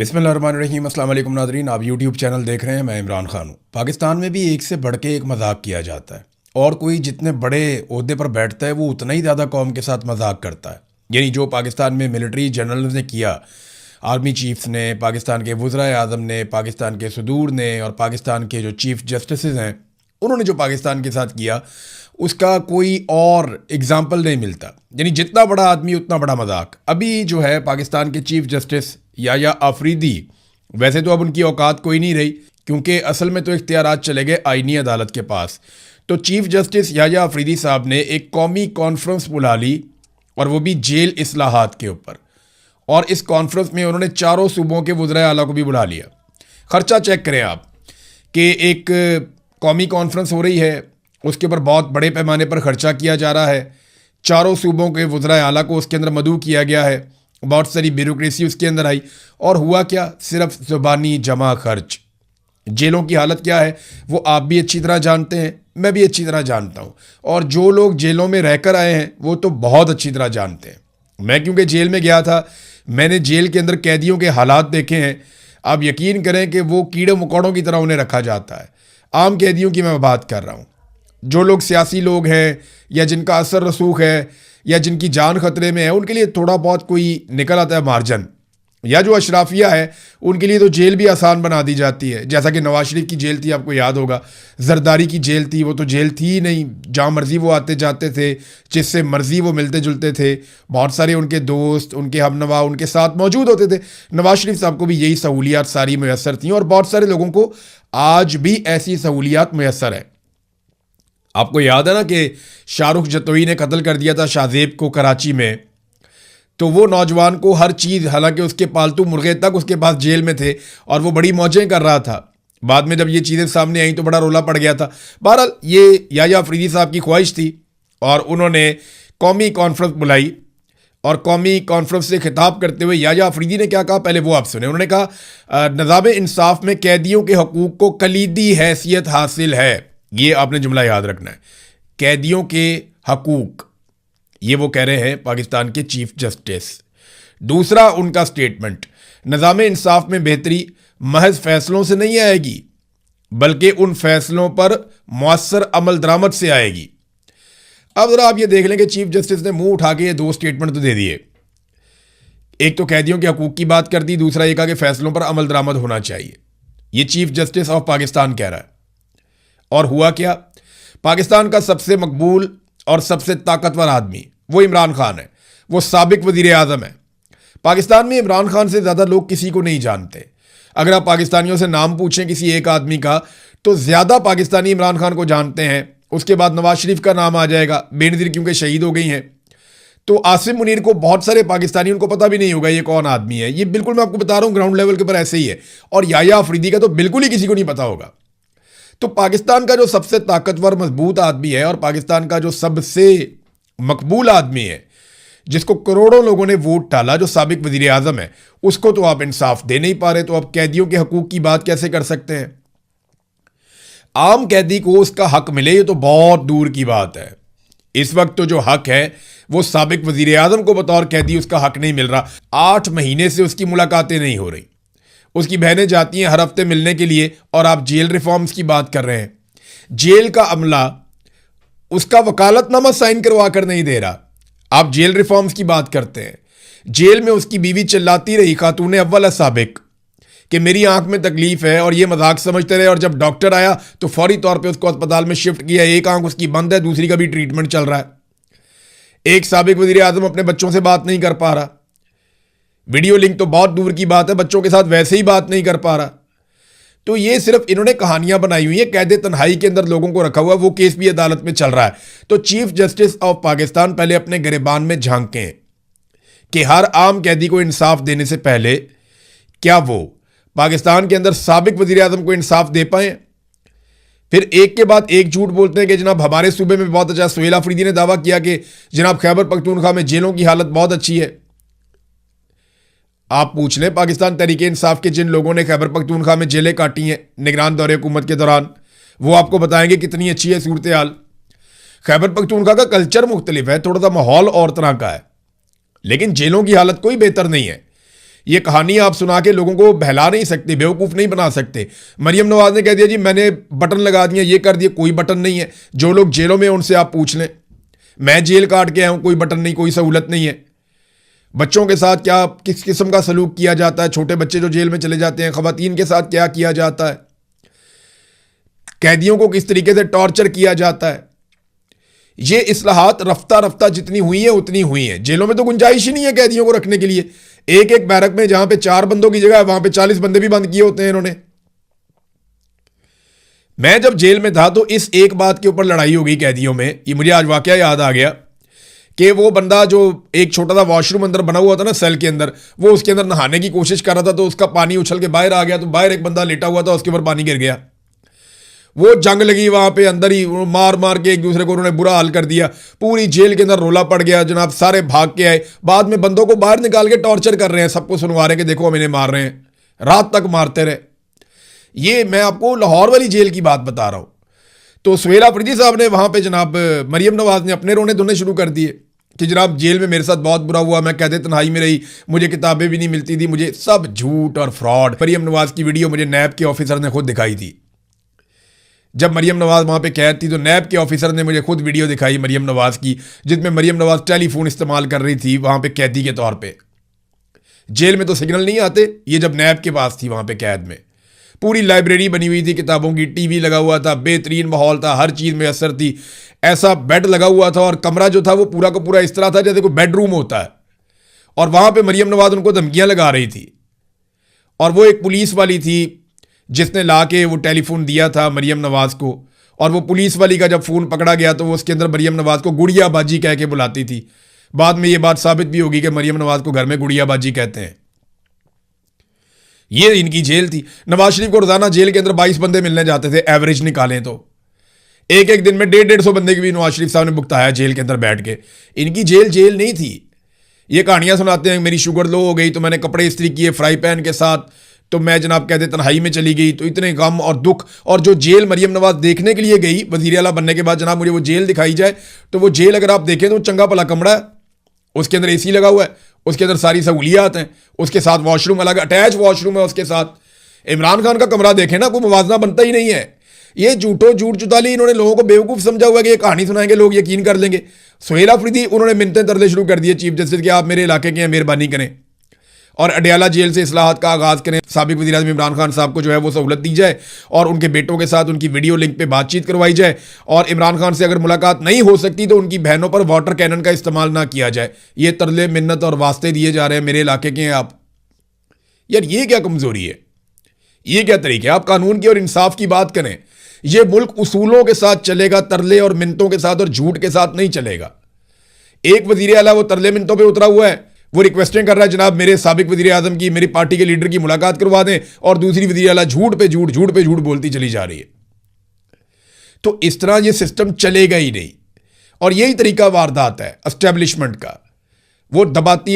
बिस्मिल्लाहिर्रहमानिर्रहीम। अस्सलाम वालेकुम नाज़रीन, आप यूट्यूब चैनल देख रहे हैं। मैं इमरान खान हूँ। पाकिस्तान में भी एक से बढ़ के एक मजाक किया जाता है और कोई जितने बड़े ओहदे पर बैठता है वो उतना ही ज़्यादा कौम के साथ मजाक करता है। यानी जो पाकिस्तान में मिलिट्री जनरल ने किया, आर्मी चीफ्स ने, पाकिस्तान के वज़राए आज़म ने, पाकिस्तान के सदूर ने और पाकिस्तान के जो चीफ जस्टिस हैं, उन्होंने जो पाकिस्तान के साथ किया उसका कोई और एग्जाम्पल नहीं मिलता। यानी जितना बड़ा आदमी उतना बड़ा मजाक। अभी जो है पाकिस्तान के चीफ जस्टिस याया आफरीदी, वैसे तो अब उनकी औकात कोई नहीं रही क्योंकि असल में तो इख्तियारात चले गए आईनी अदालत के पास। तो चीफ जस्टिस याया आफरीदी साहब ने एक कौमी कॉन्फ्रेंस बुला ली और वो भी जेल इस्लाहात के ऊपर। और इस कॉन्फ्रेंस में उन्होंने चारों सूबों के वज़राए आला को भी बुला लिया। खर्चा चेक करें आप कि एक कौमी कॉन्फ्रेंस हो रही है, उसके ऊपर बहुत बड़े पैमाने पर खर्चा किया जा रहा है। चारों सूबों के वज़राए आला को उसके अंदर मदऊ किया गया है, बहुत सारी ब्यूरोक्रेसी उसके अंदर आई और हुआ क्या, सिर्फ ज़ुबानी जमा खर्च। जेलों की हालत क्या है वो आप भी अच्छी तरह जानते हैं, मैं भी अच्छी तरह जानता हूँ, और जो लोग जेलों में रहकर आए हैं वो तो बहुत अच्छी तरह जानते हैं। मैं क्योंकि जेल में गया था, मैंने जेल के अंदर कैदियों के हालात देखे हैं। आप यकीन करें कि वो कीड़े मकोड़ों की तरह उन्हें रखा जाता है। आम कैदियों की मैं बात कर रहा हूँ। जो लोग सियासी लोग हैं या जिनका असर रसूख है या जिनकी जान खतरे में है, उनके लिए थोड़ा बहुत कोई निकल आता है मार्जिन, या जो अशराफिया है उनके लिए तो जेल भी आसान बना दी जाती है। जैसा कि नवाज शरीफ की जेल थी, आपको याद होगा, जरदारी की जेल थी, वो तो जेल थी ही नहीं, जहाँ मर्जी वो आते जाते थे, जिससे मर्जी वो मिलते जुलते थे। बहुत सारे उनके दोस्त, उनके हमनवा उनके साथ मौजूद होते थे। नवाज शरीफ साहब को भी यही सहूलियात सारी मैसर थी और बहुत सारे लोगों को आज भी ऐसी सहूलियात मैसर है। आपको याद है ना कि शाहरुख जतोई ने कत्ल कर दिया था शाहजेब को कराची में, तो वो नौजवान को हर चीज़, हालांकि उसके पालतू मुर्गे तक उसके पास जेल में थे और वो बड़ी मौजें कर रहा था। बाद में जब ये चीज़ें सामने आई तो बड़ा रोला पड़ गया था। बहरहाल ये याया अफरीदी साहब की ख्वाहिश थी और उन्होंने कौमी कॉन्फ्रेंस बुलाई और कौमी कॉन्फ्रेंस से खिताब करते हुए याया अफरीदी ने क्या कहा, पहले वो आप सुने। उन्होंने कहा निज़ाम इंसाफ में कैदियों के हकूक़ को कलीदी हैसियत हासिल है। ये आपने जुमला याद रखना है, कैदियों के हकूक़, ये वो कह रहे हैं पाकिस्तान के चीफ जस्टिस। दूसरा उनका स्टेटमेंट, निज़ाम इंसाफ में बेहतरी महज फैसलों से नहीं आएगी बल्कि उन फैसलों पर मौसर अमल दरामद से आएगी। अब जरा आप ये देख लें कि चीफ जस्टिस ने मुंह उठा के ये दो स्टेटमेंट तो दे दिए। एक तो कैदियों के हकूक़ की बात कर दी, दूसरा ये कहा कि फैसलों पर अमल दरामद होना चाहिए। ये चीफ जस्टिस ऑफ पाकिस्तान कह रहा है। और हुआ क्या, पाकिस्तान का सबसे मकबूल और सबसे ताकतवर आदमी वो इमरान खान है, वो साबिक वजीर आज़म है। पाकिस्तान में इमरान खान से ज़्यादा लोग किसी को नहीं जानते। अगर आप पाकिस्तानियों से नाम पूछें किसी एक आदमी का तो ज़्यादा पाकिस्तानी इमरान खान को जानते हैं। उसके बाद नवाज शरीफ का नाम आ जाएगा, बेनज़ीर क्योंकि शहीद हो गई हैं। तो आसिम मुनीर को बहुत सारे पाकिस्तानी उनको पता भी नहीं होगा ये कौन आदमी है। ये बिल्कुल मैं आपको बता रहा हूँ ग्राउंड लेवल के ऊपर ऐसे ही है। और याया अफरीदी का तो बिल्कुल ही किसी को नहीं पता होगा। तो पाकिस्तान का जो सबसे ताकतवर मजबूत आदमी है और पाकिस्तान का जो सबसे मकबूल आदमी है, जिसको करोड़ों लोगों ने वोट डाला, जो साबिक वजीर आज़म है, उसको तो आप इंसाफ दे नहीं पा रहे। तो आप कैदियों के हकूक़ की बात कैसे कर सकते हैं? आम कैदी को उसका हक मिले ये तो बहुत दूर की बात है। इस वक्त तो जो हक है वो साबिक वजीर आज़म को बतौर कैदी उसका हक नहीं मिल रहा। 8 महीने से उसकी मुलाकातें नहीं हो रही, उसकी बहनें जाती हैं हर हफ्ते मिलने के लिए और आप जेल रिफॉर्म्स की बात कर रहे हैं। जेल का अमला उसका वकालतनामा साइन करवा कर नहीं दे रहा, आप जेल रिफॉर्म्स की बात करते हैं। जेल में उसकी बीवी चिल्लाती रही, खातून अव्वल साबिक, कि मेरी आंख में तकलीफ है और ये मजाक समझते रहे। और जब डॉक्टर आया तो फौरी तौर पे उसको अस्पताल में शिफ्ट किया। एक आंख उसकी बंद है, दूसरी का भी ट्रीटमेंट चल रहा है। एक साबिक वजीर आज़म अपने बच्चों से बात नहीं कर पा रहा, वीडियो लिंक तो बहुत दूर की बात है, बच्चों के साथ वैसे ही बात नहीं कर पा रहा। तो ये सिर्फ इन्होंने कहानियां बनाई हुई है, कैद तन्हाई के अंदर लोगों को रखा हुआ, वो केस भी अदालत में चल रहा है। तो चीफ जस्टिस ऑफ पाकिस्तान पहले अपने गिरेबान में झांकें कि हर आम कैदी को इंसाफ देने से पहले क्या वो पाकिस्तान के अंदर साबिक वजीर आज़म को इंसाफ दे पाए। फिर एक के बाद एक झूठ बोलते हैं कि जनाब हमारे सूबे में बहुत अच्छा। सुहेल अफरीदी ने दावा किया कि जनाब खैबर पख्तूनख्वा में जेलों की हालत बहुत अच्छी है। आप पूछ लें पाकिस्तान तहरीक इंसाफ के जिन लोगों ने खैबर पख्तूनख्वा में जेलें काटी हैं निगरान दौरे हुकूमत के दौरान, वो आपको बताएंगे कितनी अच्छी है सूरत हाल। खैबर पख्तूनख्वा का कल्चर मुख्तलिफ है, थोड़ा सा माहौल और तरह का है, लेकिन जेलों की हालत कोई बेहतर नहीं है। ये कहानी आप सुना के लोगों को बहला नहीं सकते, बेवकूफ़ नहीं बना सकते। मरियम नवाज ने कह दिया जी मैंने बटन लगा दिया, ये कर दिया, कोई बटन नहीं है। जो लोग जेलों में उनसे आप पूछ लें, मैं जेल काट के आया हूँ, कोई बटन नहीं, कोई सहूलत नहीं है। बच्चों के साथ क्या किस किस्म का सलूक किया जाता है, छोटे बच्चे जो जेल में चले जाते हैं, खवातीन के साथ क्या किया जाता है, कैदियों को किस तरीके से टॉर्चर किया जाता है। ये इस्लाहात रफ्ता रफ्ता जितनी हुई है उतनी हुई है। जेलों में तो गुंजाइश ही नहीं है कैदियों को रखने के लिए। एक एक बैरक में जहां पे 4 बंदों की जगह है वहां पे 40 बंदे भी बंद किए होते हैं इन्होंने। मैं जब जेल में था तो इस एक बात के ऊपर लड़ाई हो गई कैदियों में। ये मुझे आज वाकया याद आ गया कि वो बंदा जो एक छोटा सा वॉशरूम अंदर बना हुआ था ना सेल के अंदर, वो उसके अंदर नहाने की कोशिश कर रहा था तो उसका पानी उछल के बाहर आ गया, तो बाहर एक बंदा लेटा हुआ था, उसके ऊपर पानी गिर गया। वो जंग लगी वहां पे अंदर ही, मार मार के एक दूसरे को उन्होंने बुरा हाल कर दिया। पूरी जेल के अंदर रोला पड़ गया जनाब, सारे भाग के आए। बाद में बंदों को बाहर निकाल के टॉर्चर कर रहे हैं, सबको सुनवा रहे हैं कि देखो हम इन्हें मार रहे हैं, रात तक मारते रहे। ये मैं आपको लाहौर वाली जेल की बात बता रहा हूं। तो सुहेल अफरीदी साहब ने वहां पे जनाब मरियम नवाज ने अपने रोने धोने शुरू कर दिए कि जनाब जेल में मेरे साथ बहुत बुरा हुआ, मैं कैद तन्हाई में रही, मुझे किताबें भी नहीं मिलती थी, मुझे सब झूठ और फ्रॉड। मरियम नवाज की वीडियो मुझे नैब के ऑफिसर ने खुद दिखाई थी। जब मरियम नवाज वहां पे कैद थी तो नैब के ऑफिसर ने मुझे खुद वीडियो दिखाई मरियम नवाज की, जिसमें मरियम नवाज टेलीफोन इस्तेमाल कर रही थी वहां पे कैदी के तौर पे। जेल में तो सिग्नल नहीं आते, ये जब नैब के पास थी वहां पे कैद में। पूरी लाइब्रेरी बनी हुई थी किताबों की, टीवी लगा हुआ था, बेहतरीन माहौल था, हर चीज़ में असर थी। ऐसा बेड लगा हुआ था और कमरा जो था वो पूरा का पूरा इस तरह था जैसे कोई बेडरूम होता है। और वहां पे मरियम नवाज उनको धमकियां लगा रही थी। और वो एक पुलिस वाली थी जिसने ला के वो टेलीफोन दिया था मरियम नवाज को। और वो पुलिस वाली का जब फ़ोन पकड़ा गया तो वो उसके अंदर मरियम नवाज को गुड़िया बाजी कह के बुलाती थी। बाद में ये बात साबित भी होगी कि मरियम नवाज को घर में गुड़िया बाजी कहते हैं। ये इनकी जेल थी। नवाज शरीफ को रोजाना जेल के अंदर 22 बंदे मिलने जाते थे, एवरेज निकालें तो एक एक दिन में 150-150 बंदे की भी नवाज शरीफ साहब ने भुगताया जेल के अंदर बैठ के। इनकी जेल नहीं थी। ये कहानियां सुनाते हैं मेरी शुगर लो हो गई तो मैंने कपड़े इस्त्री किए फ्राई पैन के साथ, तो मैं जनाब कहते तन्हाई में चली गई, तो इतने गम और दुख। और जो जेल मरियम नवाज देखने के लिए गई वजीर आला बनने के बाद, जनाब मुझे वो जेल दिखाई जाए तो वो जेल अगर आप देखें तो चंगा भला कमरा है, उसके अंदर एसी लगा हुआ है, उसके अंदर सारी सहूलियात हैं, उसके साथ वॉशरूम अलग अटैच वॉशरूम है उसके साथ। इमरान खान का कमरा देखें ना, कोई मुवाजना बनता ही नहीं है। ये झूठ चुताली इन्होंने लोगों को बेवकूफ़ समझा हुआ है कि ये कहानी सुनाएंगे लोग यकीन कर लेंगे। सुहेल अफरीदी उन्होंने मिन्नतें तरले शुरू कर दिए चीफ जस्टिस कि आप मेरे इलाके के हैं, मेहरबानी करें और अडयाला जेल से इस्लाहात का आगाज़ करें। साबिक वज़ीर आज़म इमरान खान साहब को जो है वो सहूलत दी जाए और उनके बेटों के साथ उनकी वीडियो लिंक पे बातचीत करवाई जाए। और इमरान खान से अगर मुलाकात नहीं हो सकती तो उनकी बहनों पर वाटर कैनन का इस्तेमाल ना किया जाए। ये तरले मिन्नत और वास्ते दिए जा रहे हैं, मेरे इलाके के हैं आप। यार ये क्या कमज़ोरी है, ये क्या तरीके? आप कानून की और इंसाफ की बात करें। ये मुल्क उसूलों के साथ चलेगा, तरले और मिन्नतों के साथ और झूठ के साथ नहीं चलेगा। एक वज़ीर आला वो तरले मिन्नतों पे उतरा हुआ है, वो रिक्वेस्टें कर रहा है जनाब मेरे साबिक वज़ीर आज़म की, मेरी पार्टी के लीडर की मुलाकात करवा दें, और दूसरी वज़ीर आला झूठ पे झूठ बोलती चली जा रही है। तो इस तरह ये सिस्टम चलेगा ही नहीं। और यही तरीका वारदात है एस्टेब्लिशमेंट का। वो दबाती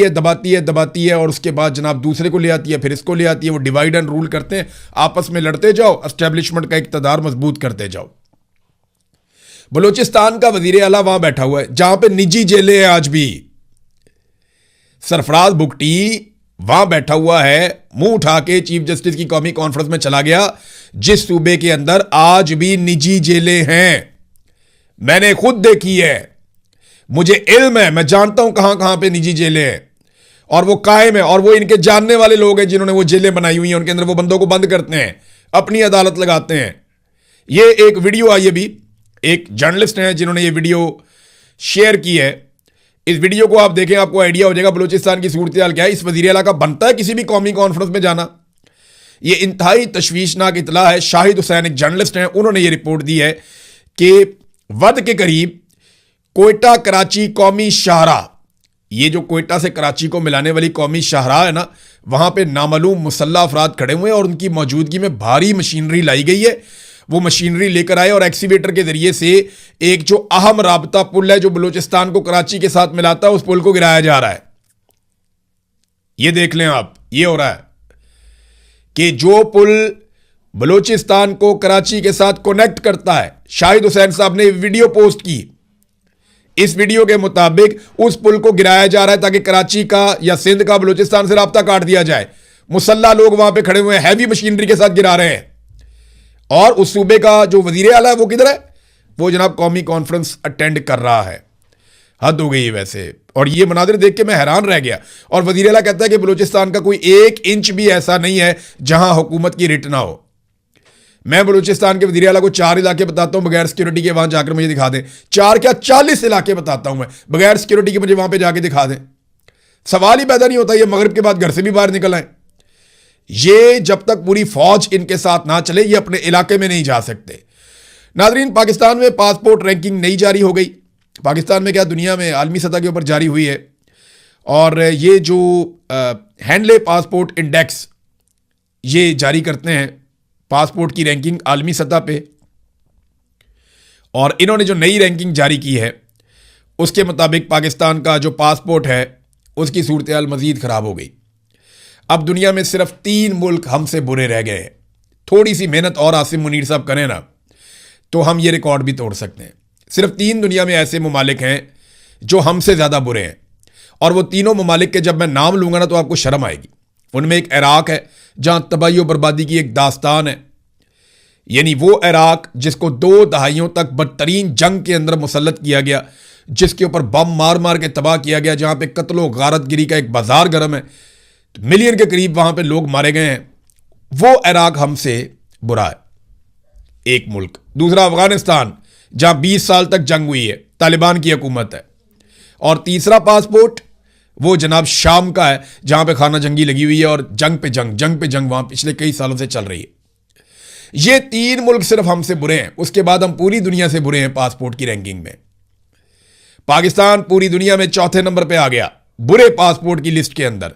है और उसके बाद जनाब दूसरे को ले आती है, फिर इसको ले आती है। वो डिवाइड एंड रूल करते हैं, आपस में लड़ते जाओ, एस्टेब्लिशमेंट का इक़्तिदार मजबूत करते जाओ। बलूचिस्तान का वज़ीर आला वहां बैठा हुआ है जहां पे निजी जेलें हैं आज भी। सरफराज बुगटी वहां बैठा हुआ है, मुंह उठा के चीफ जस्टिस की कौमी कॉन्फ्रेंस में चला गया जिस सूबे के अंदर आज भी निजी जेलें हैं। मैंने खुद देखी है, मुझे इल्म है, मैं जानता हूं कहां कहां पे निजी जेलें हैं और वो कायम है। और वो इनके जानने वाले लोग हैं जिन्होंने वो जेलें बनाई हुई हैं, उनके अंदर वो बंदों को बंद करते हैं, अपनी अदालत लगाते हैं। ये एक वीडियो आई अभी, एक जर्नलिस्ट हैं जिन्होंने ये वीडियो शेयर की है। इस वीडियो को आप देखें, आपको आइडिया हो जाएगा बलूचिस्तान की सूरत हाल क्या है। इस वज़ीर आला का बनता है किसी भी कौमी कॉन्फ्रेंस में जाना। ये इंतहाई तशवीशनाक इतला है। शाहिद हुसैन एक जर्नलिस्ट हैं, उन्होंने ये रिपोर्ट दी है कि वद के करीब कोयटा कराची कौमी शाहरा, ये जो कोयटा से कराची को मिलाने वाली कौमी शाहरा है ना, वहां पे नामालूम मुसल्लह अफराद खड़े हुए हैं और उनकी मौजूदगी में भारी मशीनरी लाई गई है। वो मशीनरी लेकर आए और एक्सीवेटर के जरिए से एक जो अहम राबता पुल है जो बलूचिस्तान को कराची के साथ मिलाता है, उस पुल को गिराया जा रहा है। ये देख लें आप, ये हो रहा है कि जो पुल बलूचिस्तान को कराची के साथ कनेक्ट करता है, शाहिद हुसैन साहब ने वीडियो पोस्ट की, इस वीडियो के मुताबिक उस पुल को गिराया जा रहा है ताकि कराची का या सिंध का बलूचिस्तान से राब्ता काट दिया जाए। मुसल्ला लोग वहां पे खड़े हुए हैं, हैवी मशीनरी के साथ गिरा रहे हैं। और उस सूबे का जो वजीर आला है वो किधर है? वो जनाब कौमी कॉन्फ्रेंस अटेंड कर रहा है। हद हो गई है वैसे। और ये मनाजिर देख के मैं हैरान रह गया। और वजीर आला कहता है कि बलूचिस्तान का कोई 1 इंच भी ऐसा नहीं है जहां हुकूमत की रिट ना हो। मैं बलूचिस्तान के वजीर आला को 4 इलाके बताता हूं बगैर सिक्योरिटी के, वहां जाकर मुझे दिखा दें। 4 क्या 40 इलाके बताता हूं मैं बगैर सिक्योरिटी के, मुझे वहां पे जाके दिखा दें। सवाल ही पैदा नहीं होता ये मगरिब के बाद घर से भी बाहर निकल आए। ये जब तक पूरी फौज इनके साथ ना चले ये अपने इलाके में नहीं जा सकते। नाजरीन, पाकिस्तान में पासपोर्ट रैंकिंग नई जारी हो गई। पाकिस्तान में क्या दुनिया में आलमी सतह के ऊपर जारी हुई है। और ये जो हैंडले पासपोर्ट इंडेक्स ये जारी करते हैं पासपोर्ट की रैंकिंग आलमी सतह पे। और इन्होंने जो नई रैंकिंग जारी की है उसके मुताबिक पाकिस्तान का जो पासपोर्ट है उसकी सूरत हाल मजीद ख़राब हो गई। अब दुनिया में सिर्फ 3 मुल्क हमसे बुरे रह गए हैं। थोड़ी सी मेहनत और आसिम मुनीर साहब करें ना तो हम ये रिकॉर्ड भी तोड़ सकते हैं। सिर्फ 3 दुनिया में ऐसे ममालिक हैं जो हमसे ज़्यादा बुरे हैं। और वो तीनों ममालिक के जब मैं नाम लूँगा ना तो आपको शर्म आएगी। उनमें एक इराक है जहाँ तबाही और बर्बादी की एक दास्तान है। यानी वो इराक जिसको 2 दहाइयों तक बदतरीन जंग के अंदर मुसल्लत किया गया, जिसके ऊपर बम मार मार के तबाह किया गया, जहाँ पे कत्लो गारतगिरी का एक बाजार गर्म है, मिलियन के करीब वहाँ पे लोग मारे गए हैं। वो इराक हमसे बुरा है, एक मुल्क। दूसरा अफगानिस्तान जहाँ 20 साल तक जंग हुई है, तालिबान की हुकूमत है। और तीसरा पासपोर्ट वो जनाब शाम का है जहाँ पे खाना जंगी लगी हुई है और जंग पे जंग वहाँ पिछले कई सालों से चल रही है। ये 3 मुल्क सिर्फ हमसे बुरे हैं। उसके बाद हम पूरी दुनिया से बुरे हैं पासपोर्ट की रैंकिंग में। पाकिस्तान पूरी दुनिया में 4थे नंबर पे आ गया बुरे पासपोर्ट की लिस्ट के अंदर।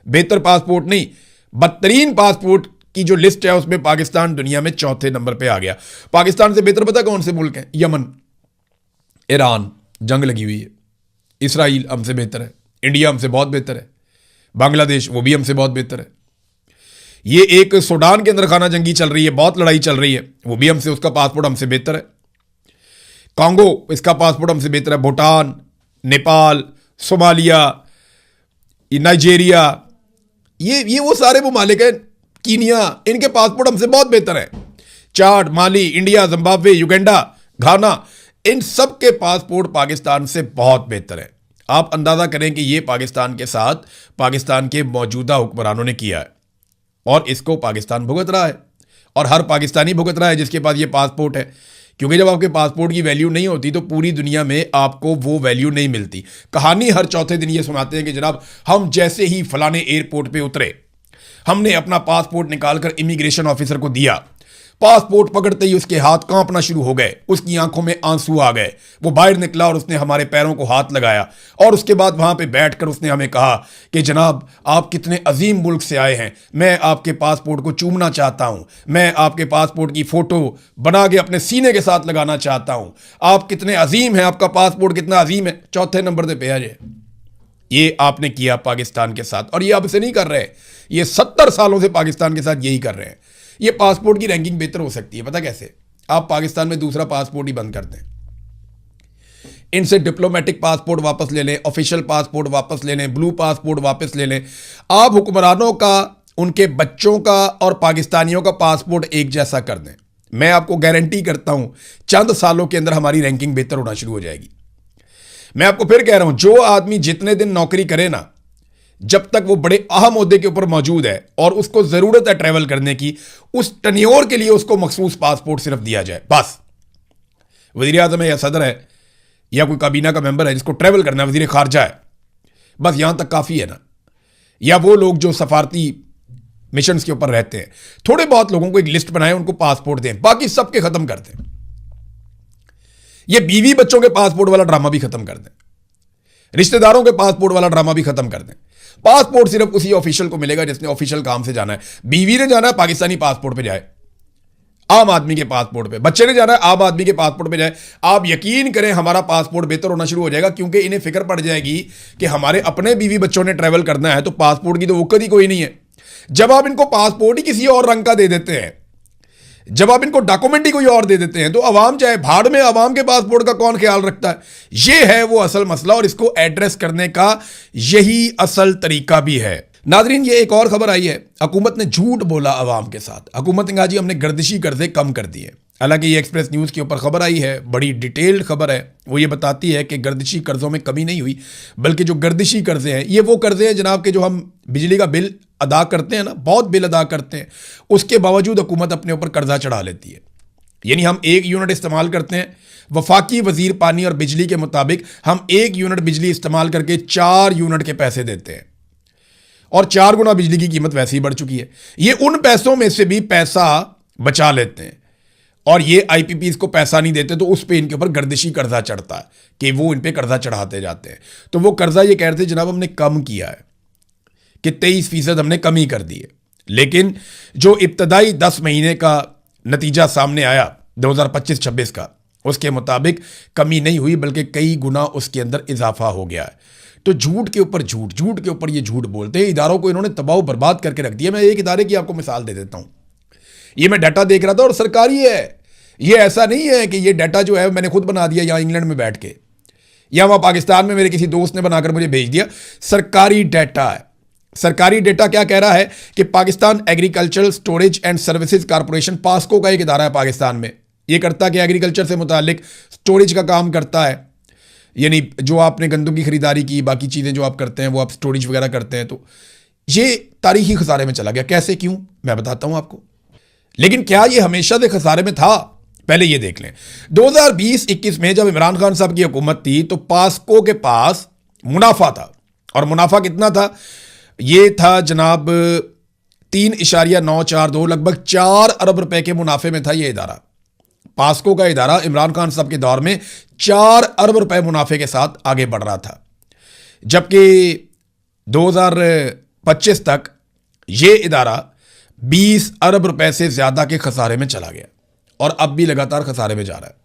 बेहतर पासपोर्ट नहीं, बदतरीन पासपोर्ट की जो लिस्ट है उसमें पाकिस्तान दुनिया में 4थे नंबर पे आ गया। पाकिस्तान से बेहतर पता कौन से मुल्क हैं? यमन, ईरान, जंग लगी हुई है। इसराइल हमसे बेहतर है। इंडिया हमसे बहुत बेहतर है। बांग्लादेश वो भी हमसे बहुत बेहतर है। ये एक सूडान के अंदर खाना जंगी चल रही है, बहुत लड़ाई चल रही है, वो भी हमसे, उसका पासपोर्ट हमसे बेहतर है। कांगो, इसका पासपोर्ट हमसे बेहतर है। भूटान, नेपाल, सोमालिया, नाइजेरिया, ये वो सारे ममालिक हैं। कीनिया, इनके पासपोर्ट हमसे बहुत बेहतर है। चाड, माली, इंडिया, जिम्बाब्वे, युगांडा, घाना, इन सब के पासपोर्ट पाकिस्तान से बहुत बेहतर है। आप अंदाजा करें कि ये पाकिस्तान के साथ पाकिस्तान के मौजूदा हुक्मरानों ने किया है और इसको पाकिस्तान भुगत रहा है। और हर पाकिस्तानी भुगत रहा है जिसके पास ये पासपोर्ट है। क्योंकि जब आपके पासपोर्ट की वैल्यू नहीं होती तो पूरी दुनिया में आपको वो वैल्यू नहीं मिलती। कहानी हर चौथे दिन ये सुनाते हैं कि जनाब हम जैसे ही फलाने एयरपोर्ट पे उतरे, हमने अपना पासपोर्ट निकालकर इमिग्रेशन ऑफिसर को दिया। पासपोर्ट पकड़ते ही उसके हाथ कांपना शुरू हो गए, उसकी आंखों में आंसू आ गए। वो बाहर निकला और उसने हमारे पैरों को हाथ लगाया और उसके बाद वहां पे बैठकर उसने हमें कहा कि जनाब आप कितने अजीम मुल्क से आए हैं, मैं आपके पासपोर्ट को चूमना चाहता हूं, मैं आपके पासपोर्ट की फोटो बना के अपने सीने के साथ लगाना चाहता हूं। आप कितने अजीम हैं, आपका पासपोर्ट कितना अजीम है। 4थे नंबर पे आ जाए। ये आपने किया पाकिस्तान के साथ और ये अब से नहीं कर रहे, ये 70 सालों से पाकिस्तान के साथ यही कर रहे हैं। ये पासपोर्ट की रैंकिंग बेहतर हो सकती है, पता कैसे? आप पाकिस्तान में दूसरा पासपोर्ट ही बंद कर दें। इनसे डिप्लोमेटिक पासपोर्ट वापस ले लें, ऑफिशियल पासपोर्ट वापस ले लें, ब्लू पासपोर्ट वापस ले लें। आप हुक्मरानों का, उनके बच्चों का और पाकिस्तानियों का पासपोर्ट एक जैसा कर दें। मैं आपको गारंटी करता हूं चंद सालों के अंदर हमारी रैंकिंग बेहतर होना शुरू हो जाएगी। मैं आपको फिर कह रहा हूं, जो आदमी जितने दिन नौकरी करे ना, जब तक वो बड़े अहम ओहदे के ऊपर मौजूद है और उसको जरूरत है ट्रैवल करने की, उस टन्योर के लिए उसको मखसूस पासपोर्ट सिर्फ दिया जाए बस। वजीर आजम है या सदर है या कोई काबीना का मेंबर है जिसको ट्रैवल करना है, वजीर खारजा है, बस यहां तक काफी है ना। या वो लोग जो सफारती मिशन के ऊपर रहते हैं, थोड़े बहुत लोगों को एक लिस्ट बनाए, उनको पासपोर्ट दें, बाकी सबके खत्म कर दें। ये बीवी बच्चों के पासपोर्ट वाला ड्रामा भी खत्म कर दें, रिश्तेदारों के पासपोर्ट वाला ड्रामा भी खत्म कर दें। पासपोर्ट सिर्फ उसी ऑफिशियल को मिलेगा जिसने ऑफिशियल काम से जाना है। बीवी ने जाना है पाकिस्तानी पासपोर्ट पे जाए, आम आदमी के पासपोर्ट पे। बच्चे ने जाना है आम आदमी के पासपोर्ट पे जाए। आप यकीन करें हमारा पासपोर्ट बेहतर होना शुरू हो जाएगा, क्योंकि इन्हें फिक्र पड़ जाएगी कि हमारे अपने बीवी बच्चों ने ट्रैवल करना है तो पासपोर्ट की तो वक़्त ही कोई नहीं है। जब आप इनको पासपोर्ट ही किसी और रंग का दे देते हैं, जब आप इनको डॉक्यूमेंट ही कोई और दे देते हैं तो अवाम चाहे भाड़ में, अवाम के पासपोर्ट का कौन ख्याल रखता है? ये है वो असल मसला और इसको एड्रेस करने का यही असल तरीका भी है। नाजरीन, ये एक और खबर आई है, हुकूमत ने झूठ बोला अवाम के साथ। हुकूमत ने कहा जी हमने गर्दिशी कर्जे कम कर दिए। हालांकि ये एक्सप्रेस न्यूज़ के ऊपर खबर आई है, बड़ी डिटेल्ड खबर है। वो ये बताती है कि गर्दिशी कर्जों में कमी नहीं हुई, बल्कि जो गर्दिशी कर्जे हैं ये वो कर्जे हैं जनाब के जो हम बिजली का बिल अदा करते हैं ना, बहुत बिल अदा करते हैं, उसके बावजूद हुकूमत अपने ऊपर कर्जा चढ़ा लेती है। यानी हम 1 यूनिट इस्तेमाल करते हैं, वफाकी वजीर पानी और बिजली के मुताबिक हम 1 यूनिट बिजली इस्तेमाल करके 4 यूनिट के पैसे देते हैं और 4 गुना बिजली की कीमत वैसे ही बढ़ चुकी है। ये उन पैसों में से भी पैसा बचा लेते हैं और ये आईपीपीज को पैसा नहीं देते, तो उस पे इनके ऊपर गर्दिशी कर्जा चढ़ता है कि वो इन पे कर्जा चढ़ाते जाते हैं। तो वो कर्जा ये कह रहे थे जनाब हमने कम किया है कि 23% हमने कमी कर दी है, लेकिन जो इब्तदाई 10 महीने का नतीजा सामने आया 2025-26 का, उसके मुताबिक कमी नहीं हुई बल्कि कई गुना उसके अंदर इजाफा हो गया है। तो झूठ के ऊपर झूठ, झूठ के ऊपर ये झूठ बोलते हैं। इदारों को इन्होंने तबाह बर्बाद करके रख दिया। मैं एक इदारे की आपको मिसाल दे देता हूं। ये मैं डाटा देख रहा था और सरकारी है, ये ऐसा नहीं है कि ये डाटा जो है मैंने खुद बना दिया यहाँ इंग्लैंड में बैठ के, या वहाँ पाकिस्तान में मेरे किसी दोस्त ने बनाकर मुझे भेज दिया। सरकारी डाटा है। सरकारी डाटा क्या कह रहा है कि Pakistan agricultural storage and services corporation, POCSO का एक इदारा है पाकिस्तान में, ये करता है कि एग्रीकल्चर से मुतालिक स्टोरेज का काम करता है। यानी जो आपने गंदम की खरीदारी की, बाकी चीज़ें जो आप करते हैं वो आप स्टोरेज वगैरह करते हैं। तो ये तारीखी खसारे में चला गया। कैसे, क्यों, मैं बताता हूँ आपको। लेकिन क्या ये हमेशा से खसारे में था? पहले ये देख लें, 2020-21 में जब इमरान खान साहब की हुकूमत थी तो पास्को के पास मुनाफा था, और मुनाफा कितना था? ये था जनाब 3.942, लगभग 4 अरब रुपए के मुनाफे में था ये इदारा। पास्को का इदारा इमरान खान साहब के दौर में 4 अरब रुपए मुनाफे के साथ आगे बढ़ रहा था, जबकि 2025 तक ये इदारा 20 अरब रुपए से ज्यादा के खसारे में चला गया और अब भी लगातार खसारे में जा रहा है।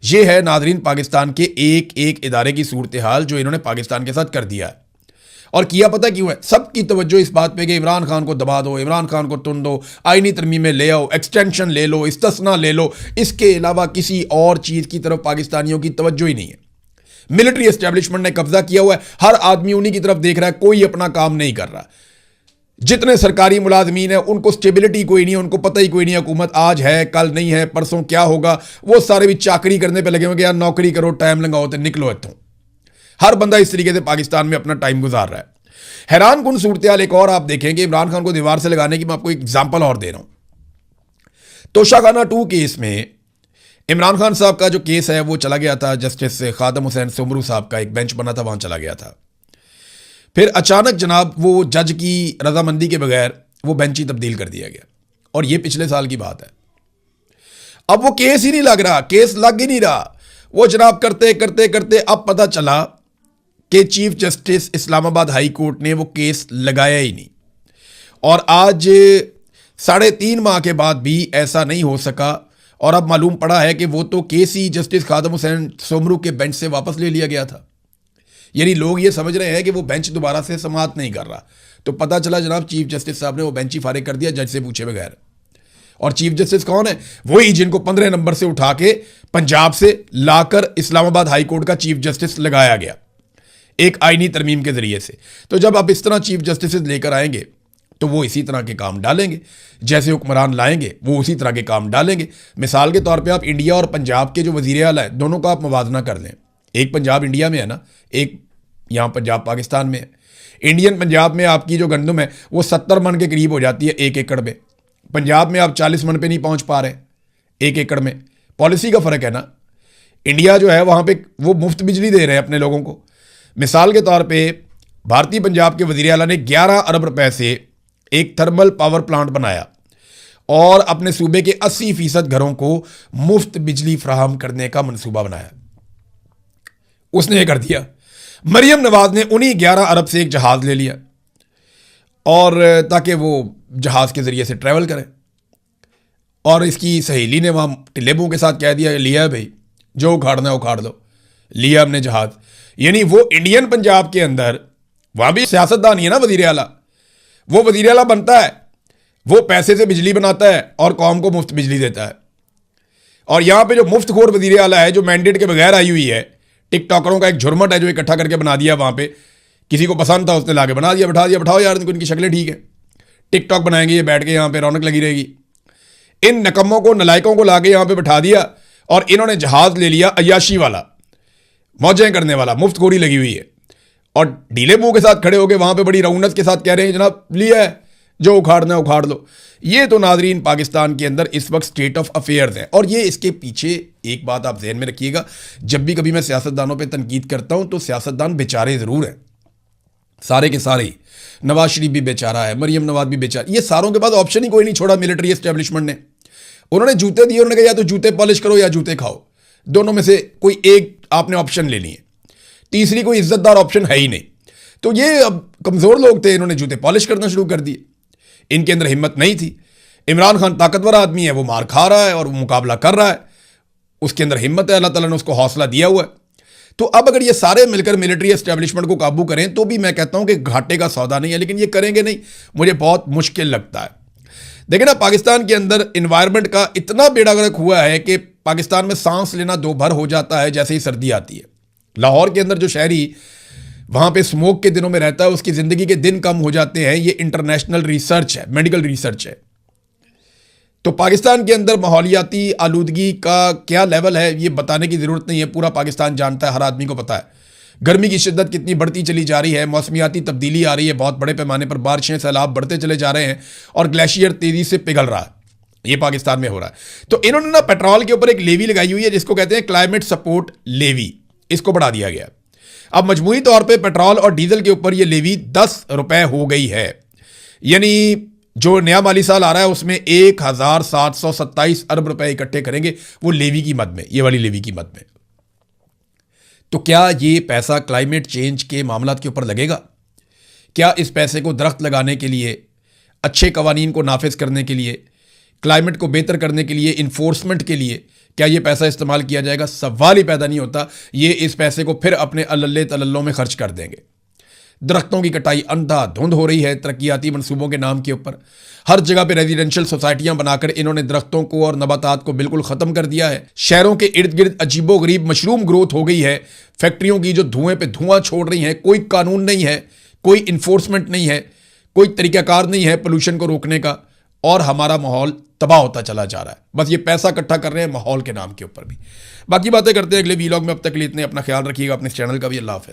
ये है नाजरीन पाकिस्तान के एक एक इदारे की सूरत हाल जो इन्होंने पाकिस्तान के साथ कर दिया है। और किया पता क्यों है? सबकी तवज्जो इस बात पे कि इमरान खान को दबा दो, इमरान खान को तुन दो, आईनी तरमीमें ले आओ, एक्सटेंशन ले लो, इस्तिस्ना ले लो। इसके अलावा किसी और चीज़ की तरफ पाकिस्तानियों की तवज्जो ही नहीं है। मिलिट्री एस्टेब्लिशमेंट ने कब्जा किया हुआ है, हर आदमी उन्हीं की तरफ देख रहा है, कोई अपना काम नहीं कर रहा। जितने सरकारी मुलाजमीन हैं उनको स्टेबिलिटी कोई नहीं है, उनको पता ही कोई नहीं है हुकूमत आज है कल नहीं है, परसों क्या होगा। वो सारे भी चाकरी करने पे लगे हुए कि यार नौकरी करो, टाइम लगाओ तो निकलो इत्थों। हर बंदा इस तरीके से पाकिस्तान में अपना टाइम गुजार रहा है। हैरान कुन सूरत हाल एक और आप देखें कि इमरान खान को दीवार से लगाने की मैं आपको एग्जाम्पल और दे रहा हूं। तोशाखाना 2 केस में इमरान खान साहब का जो केस है वो चला गया था, जस्टिस खादम हुसैन सोमरू साहब का एक बेंच बना था, वहां चला गया था। फिर अचानक जनाब वो जज की रजामंदी के बगैर वो बेंच ही तब्दील कर दिया गया, और ये पिछले साल की बात है। अब वो केस ही नहीं लग रहा, केस लग ही नहीं रहा। वो जनाब करते करते करते अब पता चला कि chief justice Islamabad high court ने वो केस लगाया ही नहीं, और आज 3.5 माह के बाद भी ऐसा नहीं हो सका। और अब मालूम पड़ा है कि वो तो केस ही जस्टिस खादम हुसैन सोमरू के बेंच से वापस ले लिया गया था। यानी लोग ये समझ रहे हैं कि वो बेंच दोबारा से समाअत नहीं कर रहा, तो पता चला जनाब चीफ जस्टिस साहब ने वो बेंच ही फारिग कर दिया जज से पूछे बगैर। और चीफ जस्टिस कौन है? वही जिनको 15 नंबर से उठा के पंजाब से लाकर इस्लामाबाद हाई कोर्ट का चीफ जस्टिस लगाया गया एक आईनी तरमीम के जरिए से। तो जब आप इस तरह चीफ जस्टिस लेकर आएंगे तो वो इसी तरह के काम डालेंगे, जैसे हुक्मरान लाएंगे वो उसी तरह के काम डालेंगे। मिसाल के तौर पे आप इंडिया और पंजाब के जो वजीर आला है दोनों का आप मुवाजना कर लें। एक पंजाब इंडिया में है ना, एक यहाँ पंजाब पाकिस्तान में है। इंडियन पंजाब में आपकी जो गंदम है वो 70 मन के करीब हो जाती है 1 एकड़ में। पंजाब में आप 40 मन पे नहीं पहुँच पा रहे 1 एकड़ में। पॉलिसी का फ़र्क है ना। इंडिया जो है वहाँ पे वो मुफ्त बिजली दे रहे हैं अपने लोगों को। मिसाल के तौर पे भारतीय पंजाब के वज़ीर आला ने 11 अरब रुपए से एक थर्मल पावर प्लांट बनाया और अपने सूबे के 80% घरों को मुफ्त बिजली फराहम करने का मंसूबा बनाया। उसने ये कर दिया। मरियम नवाज ने उन्हीं 11 अरब से एक जहाज़ ले लिया, और ताकि वो जहाज़ के ज़रिए से ट्रैवल करें। और इसकी सहेली ने वहाँ टिल्लेबों के साथ कह दिया, लिया है भाई, जो उखाड़ना है उखाड़ लो, लिया हमने जहाज़। यानी वो इंडियन पंजाब के अंदर वहाँ भी सियासतदान ही है ना वज़ीर आला। वो वज़ीर आला बनता है वो पैसे से बिजली बनाता है और कौम को मुफ्त बिजली देता है। और यहां पे जो मुफ्तखोर वजीर आला है, जो मैंडेट के बगैर आई हुई है, टिकटॉकरों का एक झुरमट है जो इकट्ठा करके बना दिया वहां पे, किसी को पसंद था उसने लाके बना दिया, बैठा दिया, बैठाओ यार इनकी शक्लें ठीक है, टिकटॉक बनाएंगे ये बैठ के, यहां पे रौनक लगी रहेगी। इन नकम्मों को, नलायकों को लाके यहां पे बैठा दिया और इन्होंने जहाज ले लिया अय्याशी वाला, मौजें करने वाला, मुफ्तखोरी लगी हुई है। और ढीले मुंह के साथ खड़े होकर वहां पे बड़ी रौनक के साथ कह रहे हैं जनाब लिया है, जो उखाड़ना है उखाड़ लो। ये तो नाजरीन पाकिस्तान के अंदर इस वक्त स्टेट ऑफ अफेयर्स है। और ये इसके पीछे एक बात आप जहन में रखिएगा, जब भी कभी मैं सियासतदानों पे तनकीद करता हूं तो सियासतदान बेचारे ज़रूर हैं, सारे के सारे ही। नवाज शरीफ भी बेचारा है, मरियम नवाज भी बेचारा, ये सारों के पास ऑप्शन ही कोई नहीं छोड़ा मिलिट्री एस्टेब्लिशमेंट ने। उन्होंने जूते दिए, उन्होंने कहा या तो जूते पॉलिश करो या जूते खाओ, दोनों में से कोई एक आपने ऑप्शन लेनी है, तीसरी कोई इज्जतदार ऑप्शन है ही नहीं। तो ये अब कमज़ोर लोग थे, इन्होंने जूते पॉलिश करना शुरू कर दिए, इनके अंदर हिम्मत नहीं थी। इमरान खान ताकतवर आदमी है, वो मार खा रहा है और वो मुकाबला कर रहा है, उसके अंदर हिम्मत है, अल्लाह ताला ने उसको हौसला दिया हुआ है। तो अब अगर ये सारे मिलकर मिलिट्री एस्टेब्लिशमेंट को काबू करें तो भी मैं कहता हूं कि घाटे का सौदा नहीं है, लेकिन ये करेंगे नहीं, मुझे बहुत मुश्किल लगता है। देखिए ना, पाकिस्तान के अंदर इन्वायरमेंट का इतना बेड़ा गर्क हुआ है कि पाकिस्तान में सांस लेना दो भर हो जाता है जैसे ही सर्दी आती है। लाहौर के अंदर जो शहरी वहां पे स्मोक के दिनों में रहता है, उसकी जिंदगी के दिन कम हो जाते हैं। ये इंटरनेशनल रिसर्च है, मेडिकल रिसर्च है। तो पाकिस्तान के अंदर माहौलियाती आलूदगी का क्या लेवल है ये बताने की ज़रूरत नहीं है, पूरा पाकिस्तान जानता है, हर आदमी को पता है। गर्मी की शिद्दत कितनी बढ़ती चली जा रही है, मौसमियाती तब्दीली आ रही है बहुत बड़े पैमाने पर, बारिशें, सैलाब बढ़ते चले जा रहे हैं और ग्लेशियर तेज़ी से पिघल रहा है, ये पाकिस्तान में हो रहा है। तो इन्होंने ना पेट्रोल के ऊपर एक लेवी लगाई हुई है जिसको कहते हैं क्लाइमेट सपोर्ट लेवी, इसको बढ़ा दिया गया। अब मजमूई तौर पर पेट्रोल और डीजल के ऊपर यह लेवी 10 रुपये हो गई है, यानी जो नया माली साल आ रहा है उसमें 1727 अरब रुपए इकट्ठे करेंगे वो लेवी की मद में, ये वाली लेवी की मद में। तो क्या ये पैसा क्लाइमेट चेंज के मामलात के ऊपर लगेगा? क्या इस पैसे को दरख्त लगाने के लिए, अच्छे कवानीन को नाफिज करने के लिए, क्लाइमेट को बेहतर करने के लिए, इन्फोर्समेंट के लिए क्या ये पैसा इस्तेमाल किया जाएगा? सवाल ही पैदा नहीं होता। ये इस पैसे को फिर अपने अल्ले तल्लों में खर्च कर देंगे। दरख्तों की कटाई अंधाधुंध हो रही है तरक्याती मंसूबों के नाम के ऊपर। हर जगह पे रेजिडेंशियल सोसाइटियां बनाकर इन्होंने दरख्तों को और नबातात को बिल्कुल ख़त्म कर दिया है। शहरों के इर्द गिर्द अजीबो गरीब मशरूम ग्रोथ हो गई है। फैक्ट्रियों की जो धुएं पे धुआं छोड़ रही हैं, कोई कानून नहीं है, कोई इन्फोर्समेंट नहीं है, कोई तरीक़ाकार नहीं है पोल्यूशन को रोकने का, और हमारा माहौल तबाह होता चला जा रहा है। बस ये पैसा इकट्ठा कर रहे हैं माहौल के नाम के ऊपर भी। बाकी बातें करते हैं अगले वीलॉग में। अब तक के लिए इतने, अपना ख्याल रखिएगा, अपने चैनल का भी। अल्लाह हाफ़िज़।